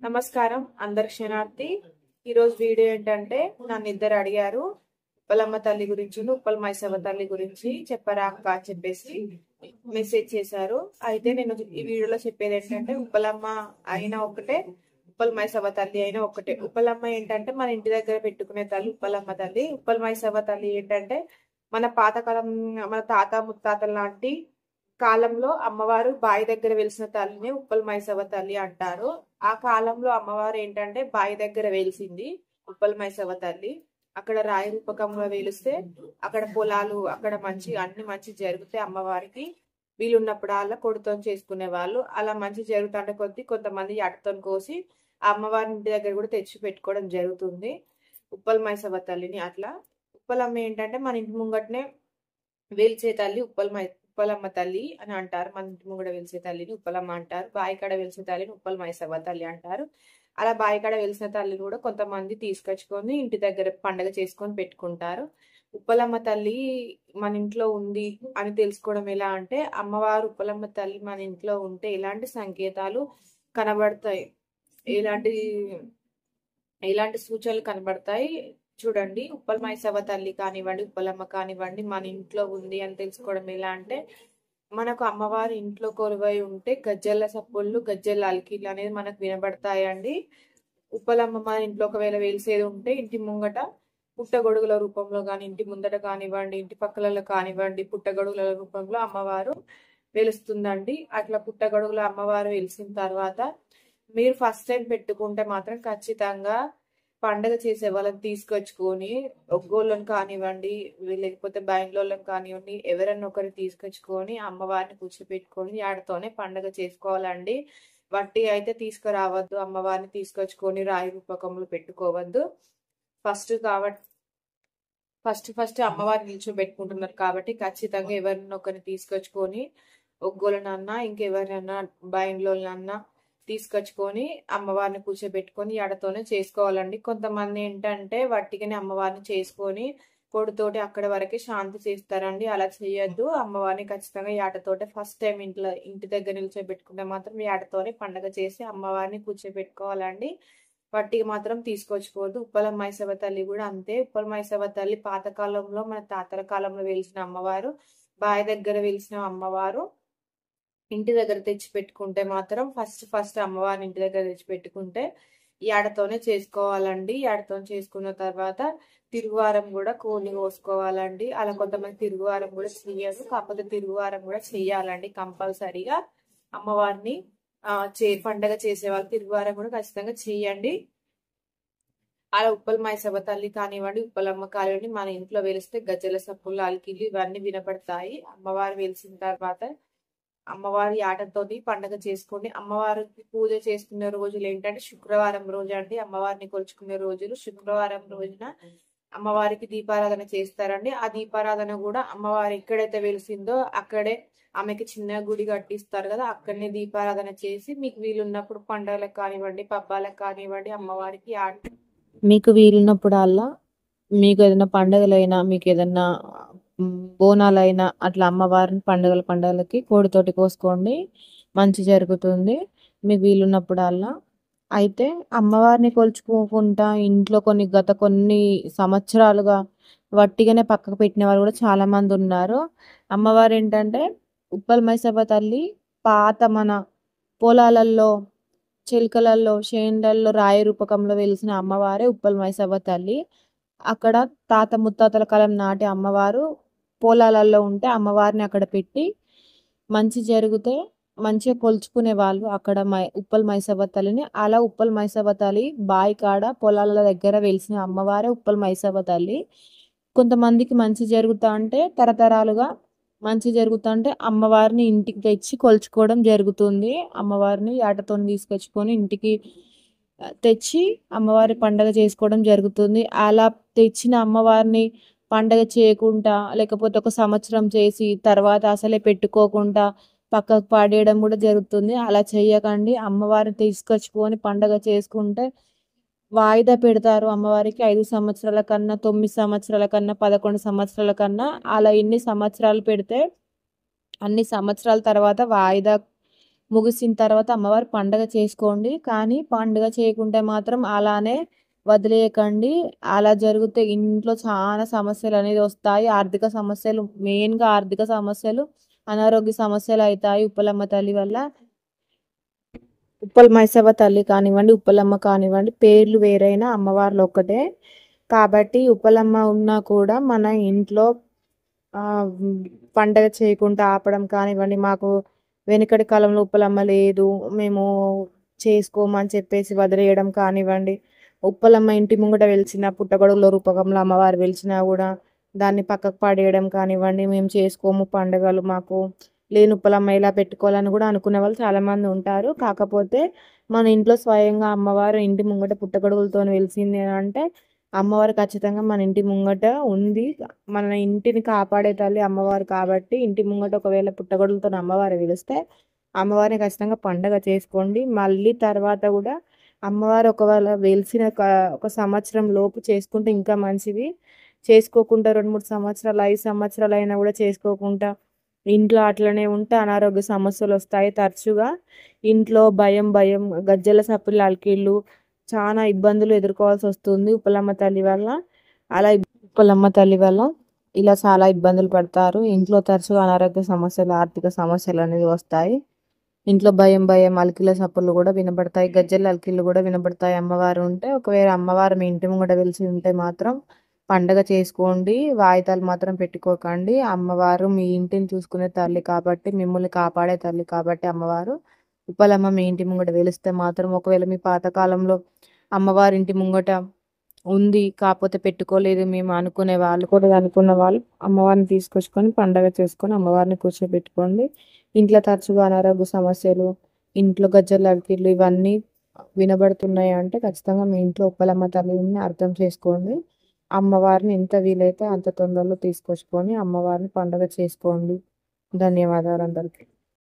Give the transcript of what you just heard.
నమస్కారం అందరి క్షణార్థి. ఈరోజు వీడియో ఏంటంటే నన్ను ఇద్దరు అడిగారు ఉప్పలమ్మ తల్లి గురించి ఉప్పల మైసవ్వ తల్లి గురించి చెప్పరా అక్క అని చెప్పేసి మెసేజ్ చేశారు. అయితే నేను ఈ వీడియోలో చెప్పేది ఏంటంటే ఉప్పలమ్మ అయినా ఒకటే, ఉప్పల మైసవ్వ తల్లి అయినా ఒకటే. ఉప్పలమ్మ ఏంటంటే మన ఇంటి దగ్గర పెట్టుకునే తల్లి ఉప్పలమ్మ తల్లి. ఉప్పల మైసవ్వ తల్లి ఏంటంటే మన పాతకాలం, మన తాత ముత్తాతల లాంటి కాలంలో అమ్మవారు బావి దగ్గర వెలిసిన తల్లిని ఉప్పల మైసవ్వ తల్లి అంటారు. ఆ కాలంలో అమ్మవారు ఏంటంటే బావి దగ్గర వెలిసింది ఉప్పల మైసవ్వ తల్లి. అక్కడ రాయి రూపకంలో వెలిస్తే అక్కడ పొలాలు, అక్కడ అన్ని మంచి జరిగితే అమ్మవారికి వీలున్నప్పుడు అలా కొడుతో చేసుకునే వాళ్ళు. అలా మంచి జరుగుతుంటే కొద్ది కొంతమంది అటతో కోసి ఆ అమ్మవారి ఇంటి దగ్గర కూడా తెచ్చి పెట్టుకోవడం జరుగుతుంది ఉప్పల మైసవ్వ తల్లిని. అట్లా ఉప్పలమ్మ ఏంటంటే మన ఇంటి ముంగటనే వెలిచే తల్లి ఉప్పలమ్మ తల్లి అని అంటారు. మన ఇంటి ముంగడ వెలిసే తల్లిని ఉప్పలమ్మ అంటారు. బాయికాడ వెలిసే తల్లిని ఉప్పల మైసవ్వ తల్లి అంటారు. అలా బాయికాడ వెలిసిన తల్లిని కూడా కొంతమంది తీసుకొచ్చుకొని ఇంటి దగ్గర పండగ చేసుకొని పెట్టుకుంటారు. ఉప్పలమ్మ తల్లి మన ఇంట్లో ఉంది అని తెలుసుకోవడం ఎలా అంటే, అమ్మవారు ఉప్పలమ్మ తల్లి మన ఇంట్లో ఉంటే ఎలాంటి సంకేతాలు కనబడతాయి, ఎలాంటి సూచనలు కనబడతాయి చూడండి. ఉప్పల మైసవ్వ తల్లి కానివ్వండి, ఉప్పలమ్మ కానివ్వండి మన ఇంట్లో ఉంది అని తెలుసుకోవడం ఎలా అంటే, మనకు అమ్మవారి ఇంట్లో కొలువై ఉంటే గజ్జెల సప్పుళ్ళు, గజ్జెల అలికిళ్ళు అనేది మనకు వినబడతాయండి. ఉప్పలమ్మ మన ఇంట్లో ఒకవేళ వెలిసేది ఉంటే ఇంటి ముంగట పుట్టగొడుగుల రూపంలో కానీ, ఇంటి ముందట కానివ్వండి, ఇంటి పక్కలలో కానివ్వండి, పుట్టగొడుగుల రూపంలో అమ్మవారు వెలుస్తుందండి. అట్లా పుట్టగొడుగుల అమ్మవారు వెలిసిన తర్వాత మీరు ఫస్ట్ టైం పెట్టుకుంటే మాత్రం ఖచ్చితంగా పండగ చేసే వాళ్ళని తీసుకొచ్చుకొని, ఒగ్గోళ్ళని కానివ్వండి లేకపోతే బయలులోళ్ళని కానివ్వండి, ఎవరన్నా ఒకరిని తీసుకొచ్చుకొని అమ్మవారిని కూర్చోపెట్టుకొని ఆడతోనే పండగ చేసుకోవాలండి. వట్టి అయితే తీసుకురావద్దు. అమ్మవారిని తీసుకొచ్చుకొని రాయి రూపకంలో పెట్టుకోవద్దు. ఫస్ట్ అమ్మవారిని నిల్చోబెట్టుకుంటున్నారు కాబట్టి ఖచ్చితంగా ఎవరినన్నా ఒకరిని తీసుకొచ్చుకొని, ఒగ్గోళ్ళనన్నా ఇంకెవరినన్నా బయలులోళ్ళనన్నా తీసుకొచ్చుకొని అమ్మవారిని కూర్చోబెట్టుకొని ఎడతోనే చేసుకోవాలండి. కొంతమంది ఏంటంటే వట్టిగానే అమ్మవారిని చేసుకొని పొడితోటి అక్కడ వరకే శాంతి చేస్తారండి. అలా చేయొద్దు. అమ్మవారిని ఖచ్చితంగా ఏటతోటే ఫస్ట్ టైం ఇంటి దగ్గర నిల్చోబెట్టుకుంటే మాత్రం ఏటతోనే పండగ చేసి అమ్మవారిని కూర్చోబెట్టుకోవాలండి. వట్టిగా మాత్రం తీసుకొచ్చుకోవద్దు. ఉప్పల మైసవ్వ తల్లి కూడా అంతే. ఉప్పల మైసవ్వ తల్లి పాతకాలంలో మన తాతల కాలంలో వెలిసిన అమ్మవారు, బావి దగ్గర వెలిసిన అమ్మవారు ఇంటి దగ్గర తెచ్చి పెట్టుకుంటే మాత్రం ఫస్ట్ అమ్మవారిని ఇంటి దగ్గర తెచ్చి పెట్టుకుంటే ఏడతోనే చేసుకోవాలండి. ఏడతో చేసుకున్న తర్వాత తిరుగువారం కూడా కోని కోసుకోవాలండి. అలా కొంతమంది తిరుగువారం కూడా చెయ్యరు, కాకపోతే తిరుగువారం కూడా చెయ్యాలండి కంపల్సరీగా. అమ్మవారిని పండగ చేసే వాళ్ళు తిరుగువారం కూడా ఖచ్చితంగా చెయ్యండి. అలా ఉప్పల మైసవ్వ తల్లి కానివ్వండి, ఉప్పలమ్మ కానివ్వండి మన ఇంట్లో వెలిస్తే గజ్జెల సప్పులు, అలికిళ్ళు ఇవన్నీ వినపడతాయి. అమ్మవారు వెలిసిన తర్వాత అమ్మవారి ఆటతోని పండగ చేసుకోండి. అమ్మవారికి పూజ చేసుకునే రోజులు ఏంటంటే శుక్రవారం రోజు అండి. అమ్మవారిని కొలుచుకునే రోజులు శుక్రవారం రోజున అమ్మవారికి దీపారాధన చేస్తారండి. ఆ దీపారాధన కూడా అమ్మవారు ఎక్కడైతే వెలిసిందో అక్కడే ఆమెకి చిన్న గుడి కట్టిస్తారు కదా, అక్కడనే దీపారాధన చేసి మీకు వీలున్నప్పుడు పండుగలకు కానివ్వండి, పబ్బాలకు కానివ్వండి అమ్మవారికి మీకు వీలున్నప్పుడు అలా మీకు ఏదైనా పండుగలైనా, మీకు ఏదైనా బోనాలైనా అట్లా అమ్మవారిని పండుగలకి కోడితోటి కోసుకోండి, మంచి జరుగుతుంది మీకు వీలున్నప్పుడు అలా. అయితే అమ్మవారిని కొలుచుకోకుండా ఇంట్లో గత కొన్ని సంవత్సరాలుగా వట్టిగానే పక్కకు పెట్టిన వాళ్ళు కూడా చాలా మంది ఉన్నారు. అమ్మవారు ఏంటంటే ఉప్పల మైసవ్వ తల్లి పాత మన పొలాలలో, చిలుకలలో, చేనులలో రాయి రూపకంలో వెలిసిన అమ్మవారే ఉప్పల మైసవ్వ తల్లి. అక్కడ తాత ముత్తాతల కాలం నాటి అమ్మవారు పొలాలలో ఉంటే అమ్మవారిని అక్కడ పెట్టి మంచి జరిగితే మంచిగా కొలుచుకునే వాళ్ళు అక్కడ ఉప్పల మైసవ్వ తల్లిని. అలా ఉప్పల మైసవ్వ తల్లి బావి కాడ పొలాల దగ్గర వెలిసిన అమ్మవారే ఉప్పల మైసవ్వ తల్లి. కొంతమందికి మంచి జరుగుతా అంటే తరతరాలుగా మంచి జరుగుతా అంటే అమ్మవారిని ఇంటికి తెచ్చి కొలుచుకోవడం జరుగుతుంది. అమ్మవారిని ఆటతో తీసుకొచ్చుకొని ఇంటికి తెచ్చి అమ్మవారి పండగ చేసుకోవడం జరుగుతుంది. అలా తెచ్చిన అమ్మవారిని పండగ చేయకుండా లేకపోతే ఒక సంవత్సరం చేసి తర్వాత అసలే పెట్టుకోకుండా పక్కకు పాడేయడం కూడా జరుగుతుంది. అలా చేయకండి. అమ్మవారిని తీసుకొచ్చుకొని పండగ చేసుకుంటే వాయిదా పెడతారు అమ్మవారికి 5 సంవత్సరాల కన్నా, 9 సంవత్సరాల కన్నా, 11 సంవత్సరాల కన్నా. అలా ఎన్ని సంవత్సరాలు పెడితే అన్ని సంవత్సరాల తర్వాత వాయిదా ముగిసిన తర్వాత అమ్మవారి పండగ చేసుకోండి. కానీ పండుగ చేయకుంటే మాత్రం అలానే వదిలేయకండి. అలా జరిగితే ఇంట్లో చాలా సమస్యలు అనేది వస్తాయి. ఆర్థిక సమస్యలు, మెయిన్గా ఆర్థిక సమస్యలు, అనారోగ్య సమస్యలు అవుతాయి ఉప్పలమ్మ తల్లి వల్ల. ఉప్పల్ మైసవ్వ తల్లి కానివ్వండి, ఉప్పలమ్మ కానివ్వండి, పేర్లు వేరైనా అమ్మవార్లు ఒక్కటే. కాబట్టి ఉప్పలమ్మ ఉన్నా కూడా మన ఇంట్లో పండగ చేయకుండా ఆపడం కానివ్వండి, మాకు వెనుకటి కాలంలో ఉప్పలమ్మ లేదు, మేము చేసుకోమని చెప్పేసి వదిలేయడం కానివ్వండి, ఉప్పలమ్మ ఇంటి ముంగట వెలిసిన పుట్టగొడుగుల రూపకంలో అమ్మవారు వెలిచినా కూడా దాన్ని పక్కకు పడేయడం కానివ్వండి, మేము చేసుకోము పండుగలు, మాకు లేని ఉప్పలమ్మ ఇలా పెట్టుకోవాలని కూడా అనుకునే వాళ్ళు చాలామంది ఉంటారు. కాకపోతే మన ఇంట్లో స్వయంగా అమ్మవారు ఇంటి ముంగట పుట్టగొడుగులతో వెలిసింది అంటే అమ్మవారు ఖచ్చితంగా మన ఇంటి ముంగట ఉంది. మన ఇంటిని కాపాడే తల్లి అమ్మవారు కాబట్టి ఇంటి ముంగట ఒకవేళ పుట్టగొడుగులతో అమ్మవారు వెలిస్తే అమ్మవారిని ఖచ్చితంగా పండగ చేసుకోండి. మళ్ళీ తర్వాత కూడా అమ్మవారు ఒకవేళ వెలిసిన ఒక సంవత్సరం లోపు చేసుకుంటే ఇంకా మంచిది. చేసుకోకుండా 2-3 సంవత్సరాలు 5 సంవత్సరాలు అయినా కూడా చేసుకోకుండా ఇంట్లో అట్లనే ఉంటే అనారోగ్య సమస్యలు వస్తాయి. తరచుగా ఇంట్లో భయం భయం, గజ్జల సప్పులు, అలికిళ్ళు, చాలా ఇబ్బందులు ఎదుర్కోవాల్సి వస్తుంది ఉప్పలమ్మ తల్లి వల్ల. అలా ఉప్పలమ్మ తల్లి వల్ల ఇలా చాలా ఇబ్బందులు పడతారు. ఇంట్లో తరచుగా అనారోగ్య సమస్యలు, ఆర్థిక సమస్యలు అనేవి వస్తాయి. ఇంట్లో భయం భయం, అలికిల సప్పులు కూడా వినబడతాయి, గజ్జల అలికిళ్ళు కూడా వినబడతాయి అమ్మవారు ఉంటే. ఒకవేళ అమ్మవారు మీ ఇంటి ముంగట వెలిసి ఉంటే మాత్రం పండగ చేసుకోండి. వాయిదాలు మాత్రం పెట్టుకోకండి. అమ్మవారు మీ ఇంటిని చూసుకునే తల్లి కాబట్టి, మిమ్మల్ని కాపాడే తల్లి కాబట్టి అమ్మవారు ఉప్పలమ్మ మీ ఇంటి ముంగట వెలిస్తే మాత్రం, ఒకవేళ మీ పాతకాలంలో అమ్మవారి ఇంటి ముంగట ఉంది కాకపోతే పెట్టుకోలేదు మేము అనుకునే వాళ్ళు కూడా, అనుకున్న వాళ్ళు అమ్మవారిని తీసుకొచ్చుకొని పండగ చేసుకొని అమ్మవారిని కూర్చోబెట్టుకోండి. ఇంట్లో తరచుగా అనారోగ్య సమస్యలు, ఇంట్లో గజ్జల అలికిళ్ళు ఇవన్నీ వినబడుతున్నాయి అంటే ఖచ్చితంగా మీ ఇంట్లో ఉప్పలమ్మ తల్లిని అర్థం చేసుకోండి. అమ్మవారిని ఎంత వీలైతే అంత తొందరలో తీసుకొచ్చుకొని అమ్మవారిని పండుగ చేసుకోండి. ధన్యవాదాలు అందరికీ.